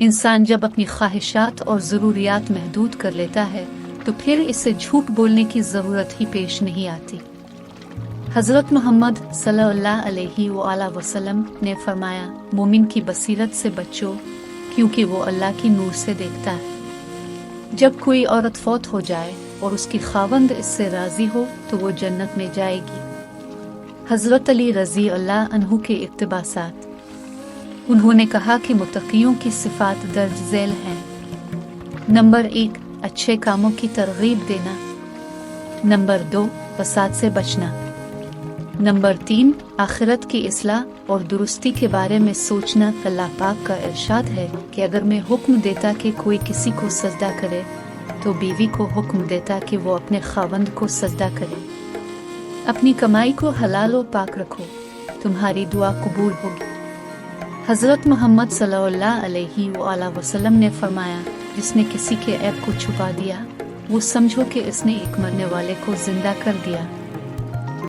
इंसान जब अपनी ख्वाहिशात और ज़रूरियात महदूद कर लेता है तो फिर इसे झूठ बोलने की ज़रूरत ही पेश नहीं आती। हज़रत मोहम्मद सल्लल्लाहु अलैहि वसल्लम ने फरमाया, मोमिन की बसीरत से बचो क्योंकि वो अल्लाह की नूर से देखता है। जब कोई औरत फौत हो जाए और उसकी खावंद इससे राज़ी हो तो वो जन्नत में जाएगी। हज़रत अली रज़ी अल्लाह अन्हु के इक़्तिबासात। उन्होंने कहा कि मुत्तक़ियों की सिफ़ात दर्ज झैल हैं। नंबर 1, अच्छे कामों की तरगीब देना। नंबर 2, फसाद से बचना। नंबर 3, आखिरत की इस्लाह और दुरुस्ती के बारे में सोचना। अल्लाह पाक का इरशाद है कि अगर मैं हुक्म देता कि कोई किसी को सजदा करे तो बीवी को हुक्म देता कि वो अपने खावंद को सजदा करे। अपनी कमाई को हलाल और पाक रखो, तुम्हारी दुआ कबूल होगी। हज़रत मोहम्मद सल्लल्लाहु अलैहि वसल्लम ने फरमाया, जिसने किसी के ऐब को छुपा दिया वो समझो कि इसने एक मरने वाले को जिंदा कर दिया।